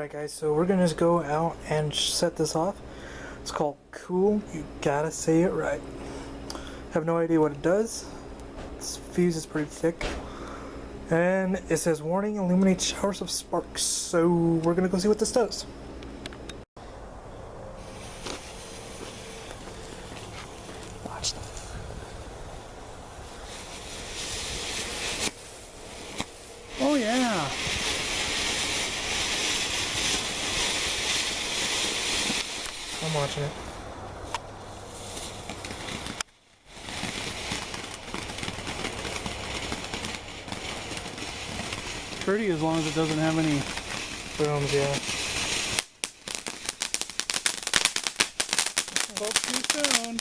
Alright guys, so we're gonna just go out and set this off. It's called Cool, You Gotta Say It Right. Have no idea what it does. This fuse is pretty thick. And it says warning, illuminate showers of sparks. So we're gonna go see what this does. Watch that. Oh yeah! I'm watching it. Pretty as long as it doesn't have any Booms, yeah. spoke too soon.